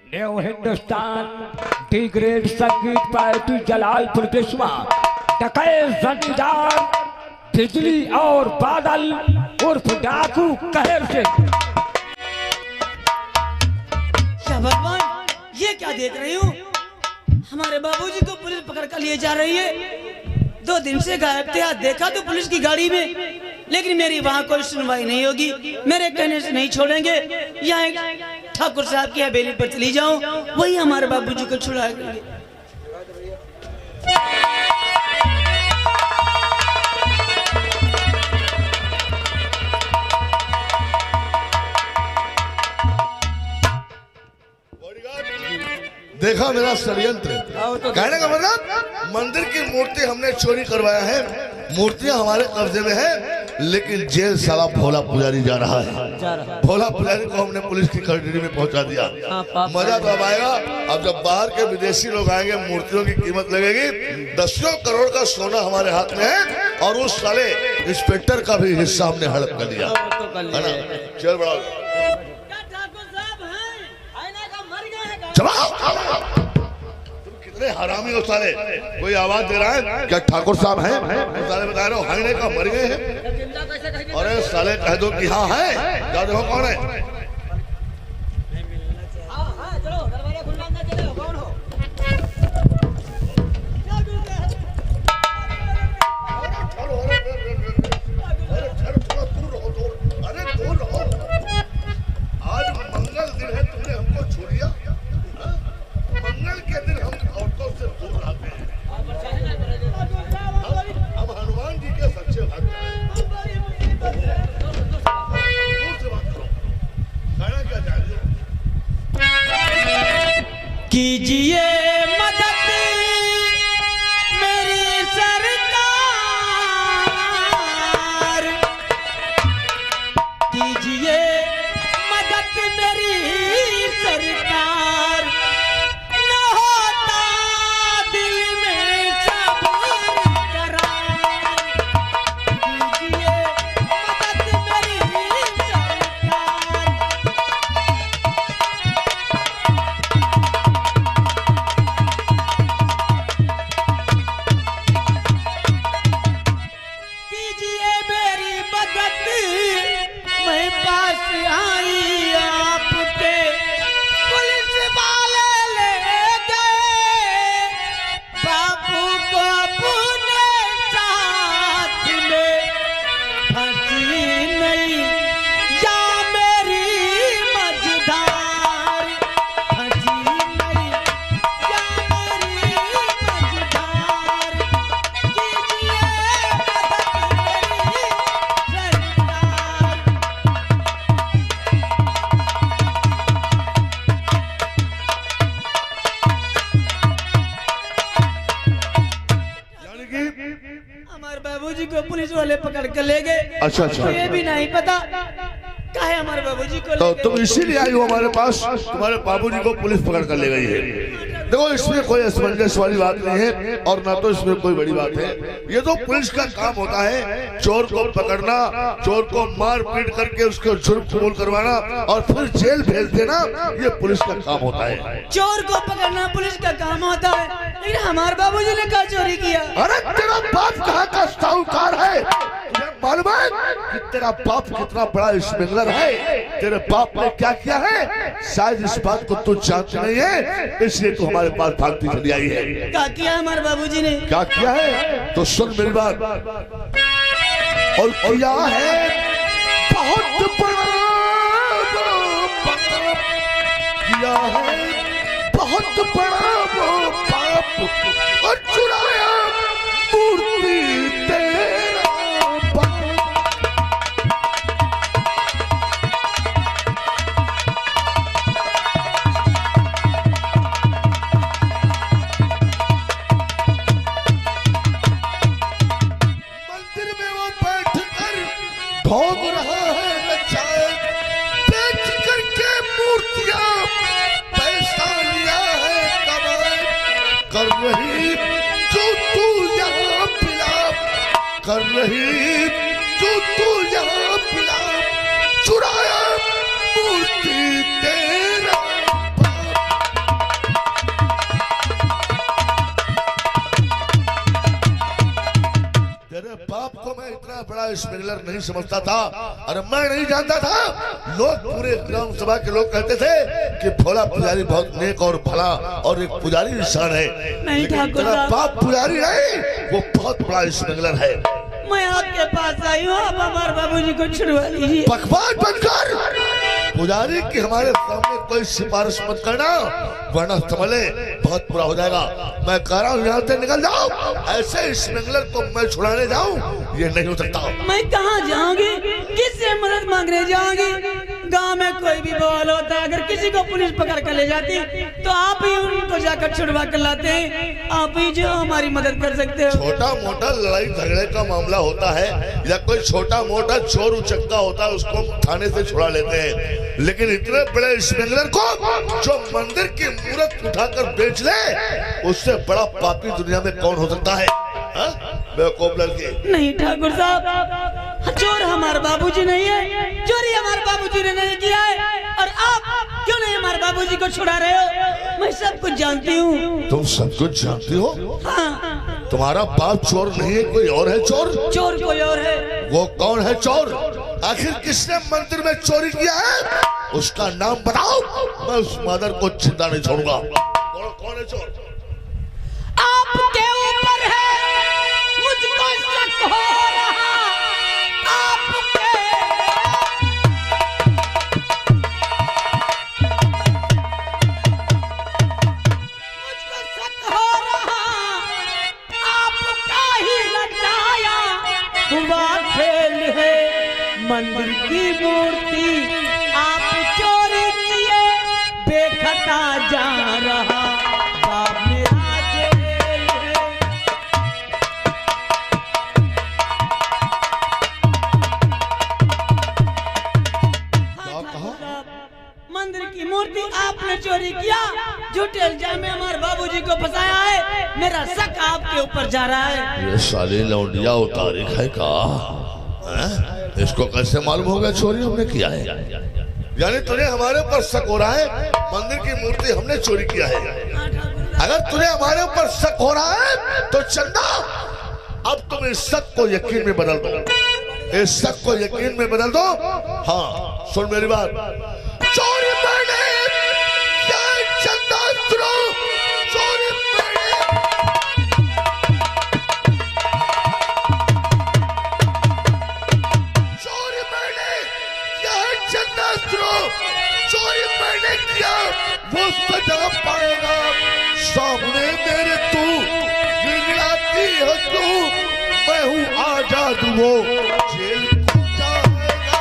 एवं Hindustan D grade संगीत party Jalalpur Biswa डकैत जमींदार बिजली और बादल उर्फ डाकू कहर से। क्या भगवान, ये क्या देख रही हूँ? हमारे बाबूजी को पुलिस पकड़ कर लिए जा रही है। 2 दिन से गायब थे, आज देखा तो पुलिस की गाड़ी में, लेकिन मेरी वहाँ कोई सुनवाई नहीं होगी। मेरे कहने से नहीं छोड़ेंगे। यहाँ ठाकुर साहब की हवेली पर चली जाऊं, वही हमारे बाबूजी को छुड़ाएंगे। देखा मेरा षड्यंत्र? कहने का मतलब मंदिर की मूर्ति हमने चोरी करवाया है, मूर्तियां हमारे कब्जे में है, लेकिन जेल साला भोला पुजारी जा रहा है। भोला पुजारी को हमने पुलिस की कस्टडी में पहुंचा दिया। मजा तो अब आएगा। अब जब बाहर के विदेशी लोग आएंगे, मूर्तियों की कीमत लगेगी। 10 करोड़ का सोना हमारे हाथ में है और उस साले इंस्पेक्टर का भी हिस्सा हमने हड़प कर लिया है ना। चल बड़ा तुम कितने हरामी हो साले। कोई आवाज दे रहा है क्या? ठाकुर साहब हैं? साले बता रहे हो हाईने का मर गए हैं। अरे साले कह दो कि हाँ है। जा देखो कौन है। कीजिए मदद मेरी सरकार, कीजिए मदद मेरी सरकार, न होता दिल में सब्र करार, कीजिए मदद मेरी सरकार। मैं पास आई आपके, पुलिस वाले ले गए बापू को अपने साथ में। फंसी नहीं या मेरी मझधार, फंसी नहीं या मेरी मझधार, कीजिए मदद मेरी सरकार। हमारे बाबूजी को पुलिस वाले पकड़ कर ले गए। अच्छा अच्छा। ये भी नहीं पता काहे हमारे बाबूजी को तो तुम इसीलिए आई हो हमारे पास? तुम्हारे बाबूजी को पुलिस पकड़ कर ले गई है। देखो इसमें कोई असमंजस वाली बात नहीं है और ना तो इसमें कोई बड़ी बात है। ये तो पुलिस का काम होता है, चोर को पकड़ना, चोर को मार पीट करके उसको जुर्म कबूल करवाना और फिर जेल भेज देना, ये पुलिस का काम होता है। चोर को पकड़ना पुलिस का काम होता है, लेकिन हमारे बाबूजी ने क्या चोरी किया? अरे तेरा बाप कहाँ का साहूकार है? तुझे मालूम है कि तेरा बाप कितना बड़ा स्मगलर है? तेरे बाप ने क्या किया है शायद इस बात को तू जानती नहीं है, इसलिए तू हमारे पास भागती चली आई है। क्या किया हमारे बाबूजी ने? क्या किया है तो सुन मेरी बात। और किया है बहुत बड़ा पाप, किया है बहुत बड़ा वो पाप, और चुराया मूर्ति तेरा बाप। मंदिर में वो बैठ कर भोग रहा है नचाए, बेच करके मूर्तियां पैसा लिया है कमाए। कर रही जो तू यहाँ पिला, कर रही जो तू यहाँ पिला, चुराया मूर्ति तेरा बाप। स्मगलर नहीं समझता था, और मैं नहीं जानता था। लोग पूरे ग्राम सभा के लोग कहते थे कि भोला पुजारी बहुत नेक और भला और एक पुजारी इंसान है, लेकिन तेरा बाप पुजारी नहीं, वो बहुत बड़ा स्मगलर है। मैं आपके पास आई हूँ, आप हमारे बाबूजी को छुड़वा लीजिए। बकवास बंद कर। पुजारी की हमारे सामने कोई सिफारिश मत करना, वरना समझे बहुत बुरा हो जाएगा। मैं कह रहा हूँ यहाँ से निकल जाओ, ऐसे स्मगलर को मैं छुड़ाने जाऊँ ये नहीं हो सकता। मैं कहाँ जाऊंगी, किससे मदद मांगने जाऊंगी? गांव में कोई भी बवाल होता है, अगर किसी को पुलिस पकड़ कर ले जाती तो आप ही उनको जाकर छुड़वा कर लाते हैं। आप ही जो हमारी मदद कर सकते हो। छोटा मोटा लड़ाई झगड़े का मामला होता है या कोई छोटा मोटा चोर उचक्का होता है, उसको हम थाने से छुड़ा लेते हैं, लेकिन इतने बड़े स्मगलर को जो मंदिर की मूर्त उठाकर बेच ले, उससे बड़ा पापी दुनिया में कौन हो सकता है? बेवकूफ लड़के। नहीं ठाकुर साहब, चोर हमारे बाबूजी नहीं है, चोरी हमारे बाबूजी ने नहीं किया है, और आप क्यों नहीं हमारे बाबूजी को छुड़ा रहे हो? मैं सब कुछ जानती हूँ। तुम सब कुछ जानती हो? हाँ। तुम्हारा बाप चोर नहीं है, कोई और है चोर? चोर कोई और है। वो कौन है चोर? आखिर किसने मंदिर में चोरी किया है? उसका नाम बताओ, मैं उस मदर को जिंदा नहीं छोड़ूंगा। कौन है चोर? आपके ऊपर है, मुझको शक हो रहा। आपके मुझको शक हो रहा, आपका ही रचाया हुआ खेल है। मंदिर की मूर्ति आप चोरी किए, बेखटा जा रहा। मंदिर की मूर्ति आपने चोरी किया, झूठे इल्जाम में हमारे बाबूजी को फंसाया है। मेरा शक आपके ऊपर जा रहा है। ये साली लौंडिया तारीख है का? इसको कैसे मालूम होगा चोरी हमने किया है? यानी तुझे हमारे ऊपर शक हो रहा है, मंदिर की मूर्ति हमने चोरी किया है। अगर तुझे हमारे ऊपर शक हो रहा है तो चंदा, अब तुम इस शक को यकीन में बदल दो, इस शक को यकीन में बदल दो। हाँ सुन मेरी बात, चोरी मैंने क्या चंदा सुनो, चोरी मैंने, चोरी मैंने क्या चंदा सुनो, चोरी मैंने किया, वो सजा पाएगा। सामने मेरे तू गिड़गिड़ाती है तू, मैं हूँ आजाद, वो जेल को जाएगा।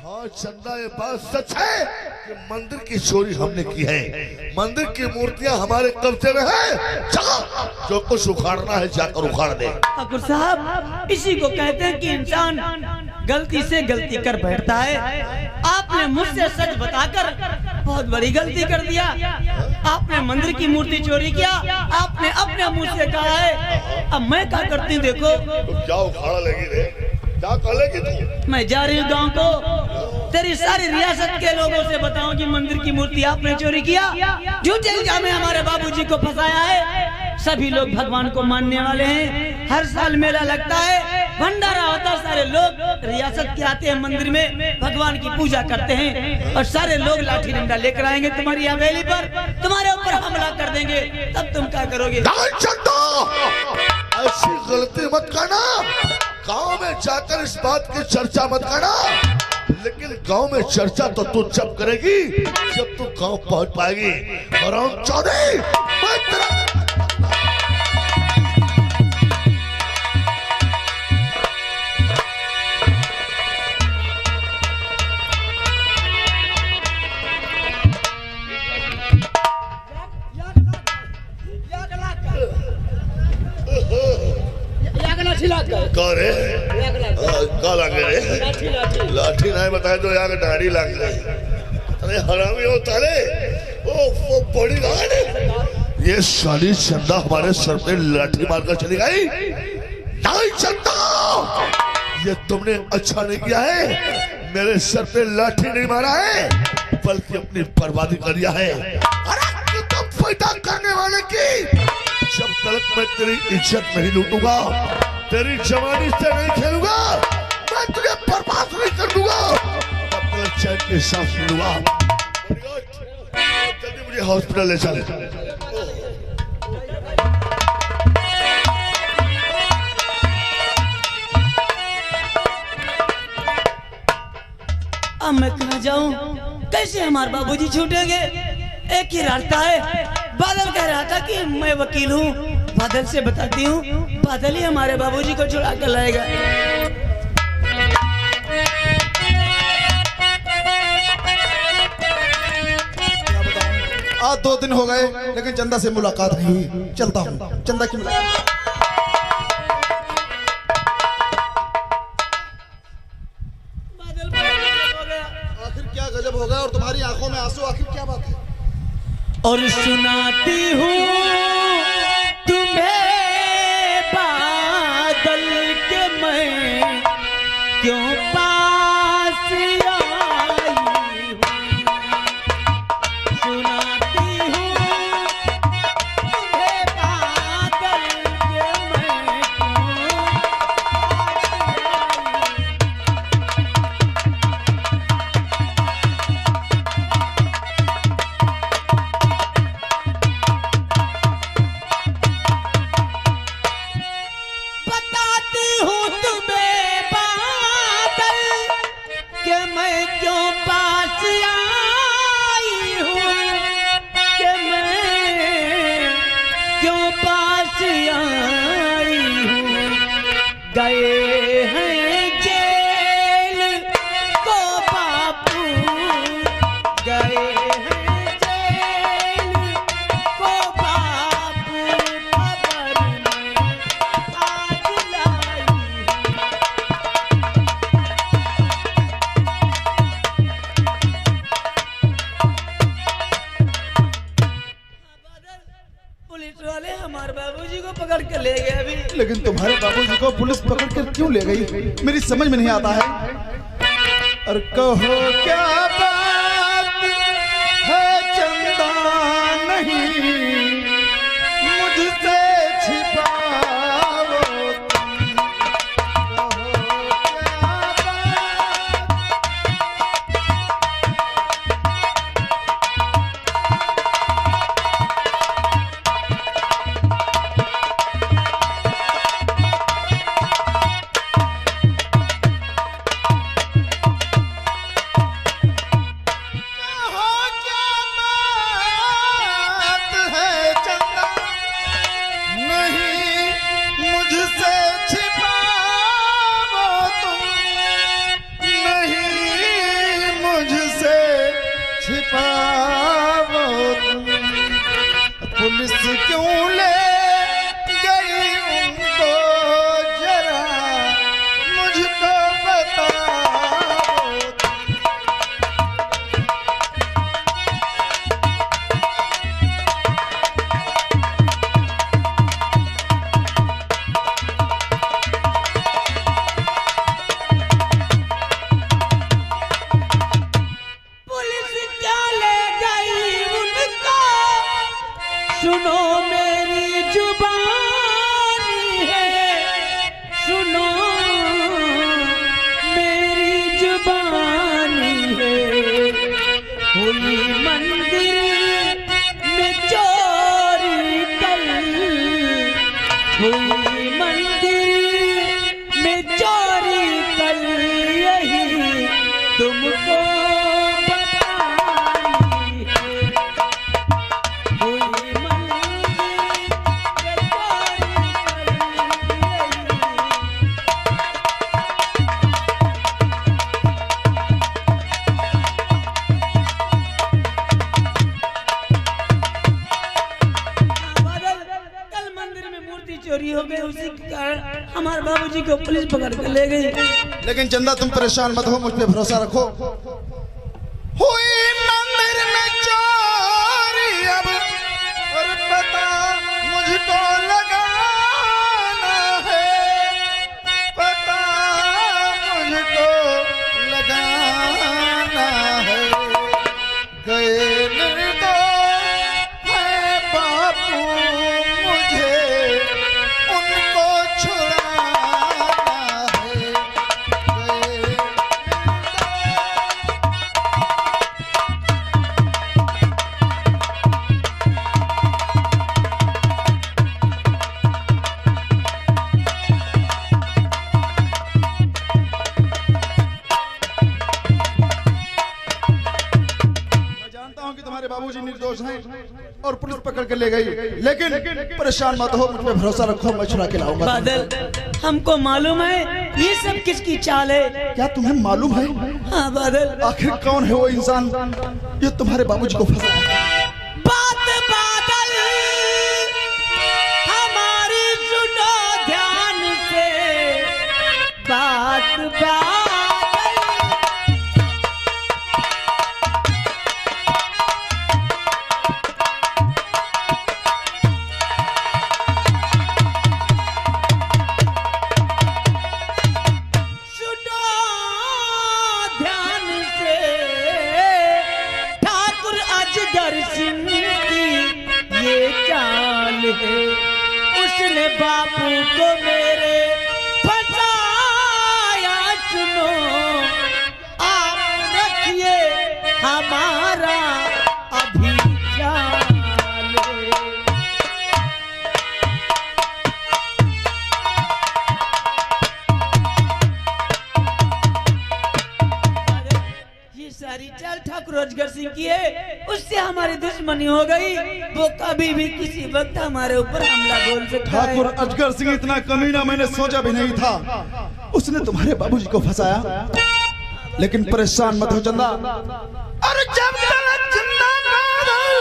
हाँ चंदा, ये बात सच है कि मंदिर की चोरी हमने की है, मंदिर की मूर्तियां हमारे कब्जे में है। चलो जो कुछ उखाड़ना है जाकर उखाड़ दे। ठाकुर साहब, इसी को कहते हैं कि इंसान गलती से गलती कर बैठता है। आपने मुझसे सच बताकर बहुत बड़ी गलती कर दिया। आपने मंदिर की मूर्ति चोरी किया, आपने अपने मुंह से कहा है। अब मैं क्या करती हूँ देखो। तो क्या उखाड़ा लेगी रे, क्या कह लेगी तू? मैं जा रही हूँ गाँव को, तेरी सारी रियासत के लोगों से बताऊं कि मंदिर की मूर्ति आपने चोरी किया, झूठे इल्जाम में हमारे बाबूजी को फंसाया है। सभी लोग भगवान को मानने वाले हैं। हर साल मेला लगता है, भंडारा होता है, सारे लोग रियासत के आते हैं मंदिर में, भगवान की पूजा करते हैं, और सारे लोग लाठी डंडा लेकर आएंगे तुम्हारी हवेली पर, तुम्हारे ऊपर हमला कर देंगे। तब तुम क्या करोगे? ऐसी गलती मत करना, गांव में जाकर इस बात की चर्चा मत करना। लेकिन गांव में चर्चा तो तू जब करेगी जब तू गांव पहुंच पाएगी। और चौधरी, मैं तेरा करे लाठी नहीं बताए तो यहाँ दाढ़ी लग गई। अरे हरामी हो तारे, वो बड़ी गाड़ी, ये साली चंदा हमारे सर पे लाठी मारकर चली गई। नहीं चंदा, ये तुमने अच्छा नहीं किया है, मेरे सर पे लाठी नहीं मारा है, बल्कि अपनी बर्बादी कर दिया है। अरे तुम पैदा करने जमाने की। जब तक मैं तेरी इज्जत नहीं लूटूंगा, तेरी जवानी से नहीं खेलूंगा, मैं तुझे बर्बाद नहीं कर दूंगा, तब तक चैन के सांस लूंगा। जल्दी मुझे हॉस्पिटल ले चले। अब मैं कहाँ जाऊं? कैसे हमारे बाबूजी छूटेंगे? एक ही रास्ता है। बादल कह रहा था कि मैं वकील हूँ, बादल से बताती हूँ, बादल ही हमारे बाबूजी को छुड़ा कर लाएगा। आज 2 दिन हो गए लेकिन चंदा से मुलाकात नहीं हुई। चलता हूँ चंदा की मुलाकात। बादल हो गया। आखिर क्या गजब हो गया और तुम्हारी आंखों में आंसू, आखिर क्या बात है? और सुनाती हूँ तुम्हें बादल के मैं क्यों पास आई हूँ। सुनाती हूँ तुम्हें बादल के मैं क्यों बताती हूँ तुम्हें बादल कि मैं क्यों पास आई हूँ, कि मैं क्यों पास आई हूँ। गए हैं जेल को बापू, गए हैं जेल को बापू, खबर में आज लाई हूँ। पुलिस वाले हमारे बाबूजी को पकड़ के ले गए अभी। लेकिन तुम्हारे बाबूजी को पुलिस पकड़ कर क्यों ले गई, मेरी समझ में नहीं आता है। और कहो क्या बात है चंदा, नहीं मुझसे छिपाओ तुम। कहो क्या बात है चंदा, नहीं मुझसे छिपाओ तुम, नहीं मुझसे छिपाओ तुम। पुलिस क्यों ले गई उनको जरा मुझको बताओ तुम। पुलिस क्या ले गई उनको, सुनो मेरी जुबानी है, सुनो मेरी जुबानी है। हुई मंदिर में चोरी कल, हुई मंदिर में चोरी कल, यही तुमको बतानी है। हुई मंदिर में चोरी कल मंदिर में मूर्ति चोरी हो गई, उसी के कारण हमारे बाबूजी को पुलिस पकड़ के ले गई। लेकिन चंदा तुम परेशान मत हो, मुझ पे भरोसा रखो। हुई मंदिर में चोरी अब और पता मुझको लगाना है, पता मुझको लगाना है। गए निर्दोष है बापू निर्दोष हैं और पुलिस पकड़ के ले गई, लेकिन परेशान मत हो, मुझ पे भरोसा रखो, मैं छुड़ा के लाऊंगा। बादल, हमको मालूम है ये सब किसकी चाल है। क्या तुम्हें मालूम है? हाँ बादल। आखिर कौन है वो इंसान जो तुम्हारे बाबूजी को फंसा? बात बादल हमारी सुनो ध्यान से, बात बादल। उसने बापू को मेरे फसाया, सुनो आप रखिए हमारा अभी ख्याल। ये सारी चाल ठाकुर अजगर सिंह की है, उससे हमारी दुश्मनी हो गई। वो कभी भी किसी वक्त हमारे ऊपर हमला बोल सकता है। ठाकुर अजगर सिंह इतना कमीना मैंने सोचा भी नहीं था। उसने तुम्हारे बाबूजी को फंसाया, लेकिन परेशान मत हो चंदा। अरे जब तक जिंदा बादल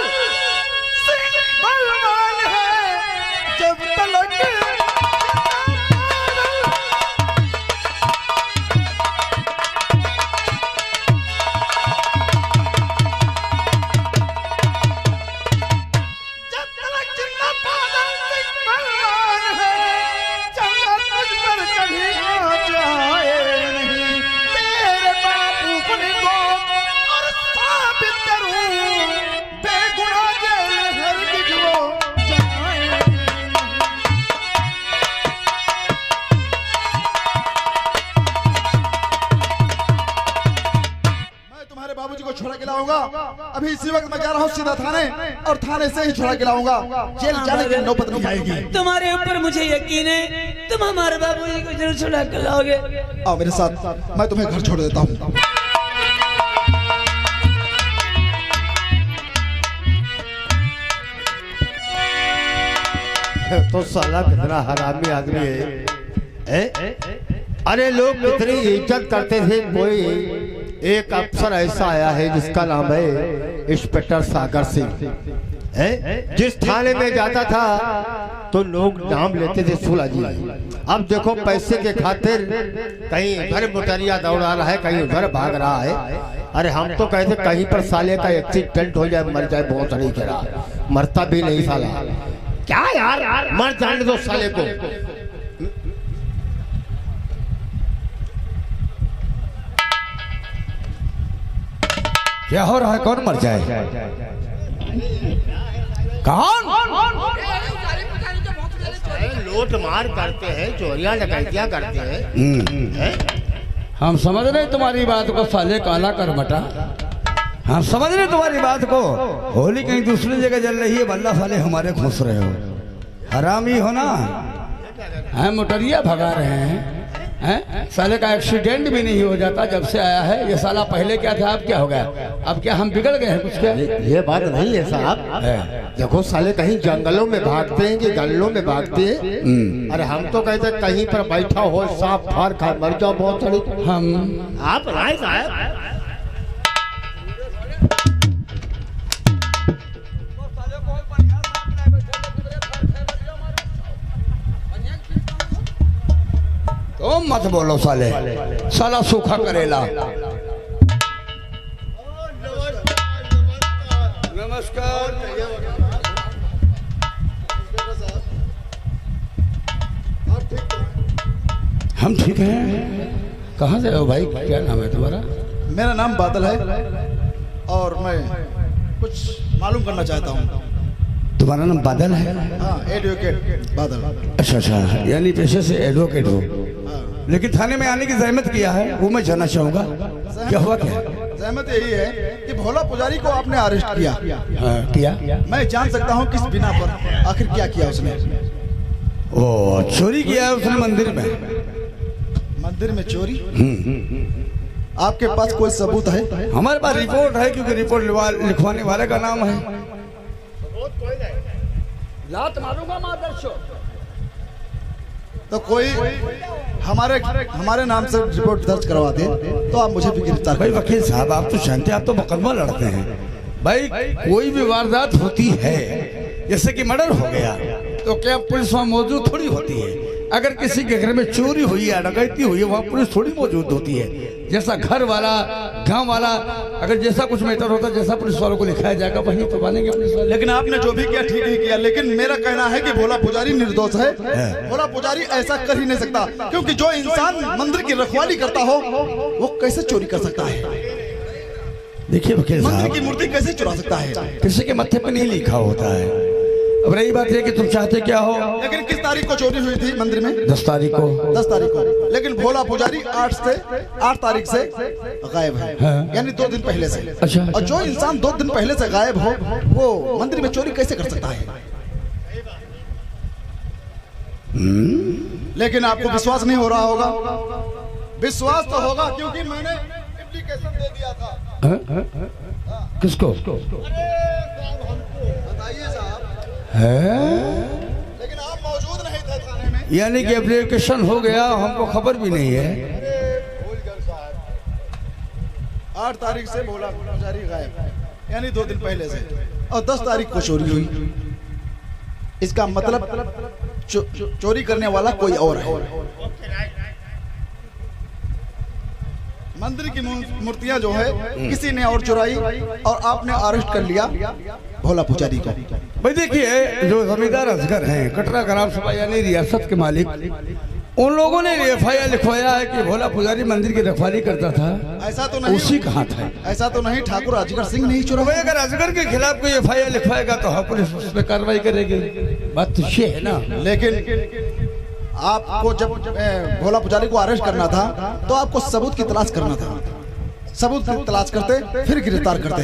सिंह बलवान है, जब तक छोड़ा के लाऊंगा। अभी इसी वक्त मैं जा रहा हूँ सीधा थाने, और थाने से ही छोड़ा के लाऊंगा। जेल जाने की नौबत नहीं आएगी। तुम्हारे ऊपर मुझे यकीन है, तुम हमारे बाबूजी को जरूर छुड़ा के लाओगे। आओ मेरे साथ, मैं तुम्हें घर छोड़ देता हूँ। तो साला कितना हरामी आदमी है। अरे लोग कितनी इज्जत करते थे। कोई एक अफसर ऐसा आया है जिसका नाम है इंस्पेक्टर सागर सिंह। जिस थाने में जाता था तो लोग नाम लेते थे सुला जी। अब देखो पैसे के खातिर कहीं इधर मोटरिया दौड़ा रहा है, कहीं उधर भाग रहा है। अरे हम तो कहते कहीं पर साले का एक्सीडेंट हो जाए, मर जाए, बहुत सही करा, मरता भी नहीं साला। क्या यार मर जाने दो साले को। क्या हो रहा है? कौन मर जाए? कौन? लूट मार करते हैं, चोरियां डकैतियां करते हैं। हम समझ रहे तुम्हारी बात को साले, काला कर मटा। हम समझ रहे तुम्हारी बात को। होली कहीं दूसरी जगह जल रही है, बल्ला साले हमारे घुस रहे हो। हरामी हो ना, हम मोटरिया भगा रहे हैं। साले का एक्सीडेंट भी नहीं हो जाता जब से आया है ये साला। पहले क्या था, अब क्या हो गया? अब क्या हम बिगड़ गए हैं कुछ? क्या ये बात नहीं है साहब। देखो साले कहीं जंगलों में भागते हैं कि गल्लों में भागते हैं। अरे हम तो कहते कहीं पर बैठा हो सांप फाड़ खा मर जाओ, बहुत सही। हम आप राय साहब तो मत बोलो साले, साला सूखा करेला। नमस्कार। हम ठीक हैं। कहाँ से हो भाई? क्या नाम है तुम्हारा? मेरा नाम बादल है और मैं कुछ मालूम करना चाहता हूँ। तुम्हारा नाम बादल है? हाँ, एडवोकेट बादल। अच्छा अच्छा, यानी पेशे से एडवोकेट हो। लेकिन थाने में आने की जहमत किया है, वो मैं जानना चाहूँगा। क्या हुआ? क्या जहमत यही है कि भोला पुजारी को आपने अरेस्ट किया। हाँ, किया। मैं जान सकता हूँ किस बिना पर? आखिर क्या किया उसने? ओ, चोरी किया है उसने मंदिर में। मंदिर में चोरी? आपके पास कोई सबूत है? हमारे पास रिपोर्ट है, क्योंकि रिपोर्ट लिखवाने वाले का नाम है। लात मारूंगा मादरचोद। तो कोई हमारे नाम से रिपोर्ट दर्ज करवाते तो आप मुझे भी गिरफ्तार भाई वकील साहब आप तो जानते हैं, आप तो मुकदमा लड़ते हैं। भाई कोई भी वारदात होती है, जैसे कि मर्डर हो गया, तो क्या पुलिस वहाँ मौजूद थोड़ी होती है? अगर किसी के घर में चोरी हुई है, डकैती हुई है, वहाँ पुलिस थोड़ी मौजूद होती है। जैसा घर वाला, गांव वाला, अगर जैसा कुछ मैटर होता है, जैसा पुलिस वालों को लिखाया जाएगा वहीं तो मानेंगे पुलिस वाले। लेकिन आपने जो भी किया ठीक ही किया, लेकिन मेरा कहना है कि भोला पुजारी निर्दोष है। भोला पुजारी ऐसा कर ही नहीं सकता, क्योंकि जो इंसान मंदिर की रखवाली करता हो वो कैसे चोरी कर सकता है? देखिए वकील मंदिर साहब, की मूर्ति कैसे चुरा सकता है? किसी के मत्थे पे नहीं लिखा होता है। अब रही बात है कि तुम चाहते क्या हो? लेकिन किस तारीख को चोरी हुई थी मंदिर में? 10 तारीख को। 10 तारीख को। लेकिन भोला पुजारी 8 तारीख से गायब है, यानी 2 दिन पहले से। अच्छा। और जो इंसान 2 दिन पहले से गायब हो वो मंदिर में चोरी कैसे कर सकता है? लेकिन आपको विश्वास नहीं हो रहा होगा। विश्वास तो होगा, क्योंकि मैंने एप्लीकेशन दे दिया था। किसको? बताइए साहब। है? लेकिन आप मौजूद नहीं थे थाने में। यानी कि एप्लीकेशन हो गया, हमको खबर भी नहीं है। भूल गए साहब। 8 तारीख से भोला पुजारी गायब है, यानी 2 दिन पहले से। और 10 तारीख को चोरी हुई। इसका मतलब चोरी करने वाला कोई और है। मंदिर की मूर्तियां जो है किसी ने और चुराई, और आपने अरेस्ट कर लिया भोला पुजारी को। भाई देखिए, जो जमींदार असगर हैं, कटरा ग्राम सभा यानी रियासत के मालिक, उन लोगों ने FIR लिखवाया है कि भोला पुजारी मंदिर की रखवाली करता था। ऐसा तो नहीं। उसी का हाथ है। ऐसा तो नहीं, ठाकुर अजगर सिंह नहीं चुरा। भाई अगर असगर के खिलाफ कोई FIR लिखवाएगा तो हाँ पुलिस उस पर कार्रवाई करेगी। बात तो ये है ना। लेकिन आपको जब भोला पुजारी को अरेस्ट करना था तो आपको सबूत की तलाश करना था। सबूत की तलाश करते फिर गिरफ्तार करते।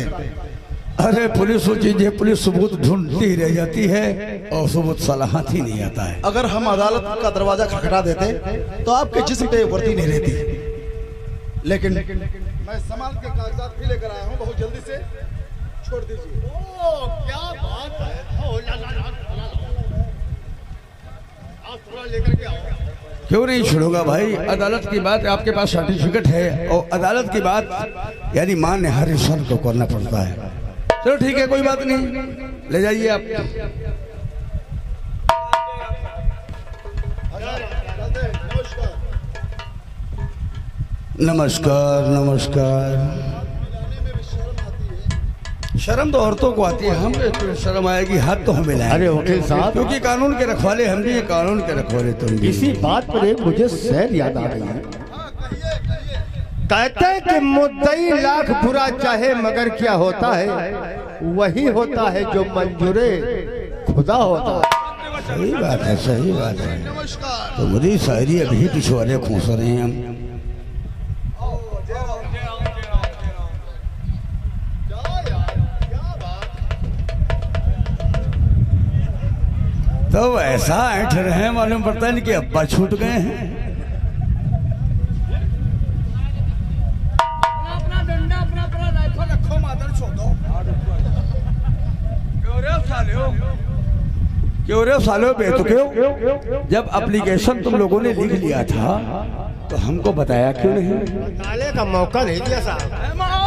अरे पुलिस वो चीज है, पुलिस सबूत ढूंढती रह जाती है और सबूत सलाहत ही नहीं आता है। अगर हम अदालत का दरवाजा खटखटा देते तो आपके जिस्म पे वर्दी नहीं रहती। लेकिन मैं समाज के कागजात भी लेकर आया हूँ, बहुत जल्दी से छोड़ दीजिए। क्या बात है? लेकर के आओ। क्यों नहीं छोड़ूंगा भाई? अदालत की बात, आपके पास सर्टिफिकेट है, और अदालत की बात यानी मान्य हर इंसान को करना पड़ता है। चलो ठीक है, कोई बात नहीं, ले जाइए आप। नमस्कार नमस्कार। शर्म तो औरतों को आती है, हमें तो शर्म आएगी, हाथ तो हमें लाएंगे। अरे वकील साहब, क्योंकि कानून के रखवाले हम भी, कानून के रखवाले तुम भी। इसी बात पर एक मुझे शहर याद आ रही है। कहते हैं कि मुद्दई लाख बुरा चाहे मगर क्या होता है, वही होता है जो मंजूरे खुदा होता है। सही बात है, सही बात है। तो मुझे शायरी अभी पिछवाड़े खोस रहे हैं हम। तो ऐसा ऐठ रहे हैं, मालूम पड़ता नहीं कि अब्बा छूट गए हैं। अपना डंडा, अपना राइफल रखो, मादर छोड़ो। क्यों रे सालो बेतुके? जब एप्लीकेशन तुम लोगों ने लिख लिया था तो हमको बताया क्यों नहीं? बताने का मौका नहीं दिया साहब।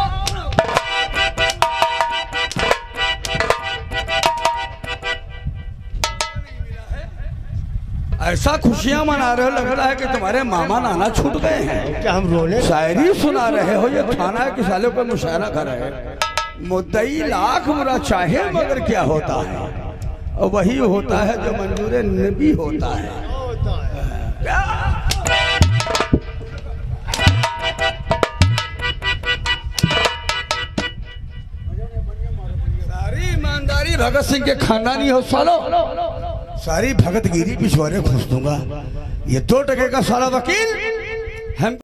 ऐसा खुशियां मना रहे हो, लग रहा है कि तुम्हारे मामा नाना छूट गए हैं। क्या हम रोने? शायरी सुना रहे हो, ये थाना के सालों पर मुशायरा कर रहे हैं। मुद्दई लाख बुरा चाहे मगर क्या होता है, और वही होता है जो मंजूर नबी होता है। सारी ईमानदारी भगत सिंह के खानदानी हो सालो, सारी भगतगिरी पिछवाड़े घुस दूंगा। ये 2 टके का सारा वकील हम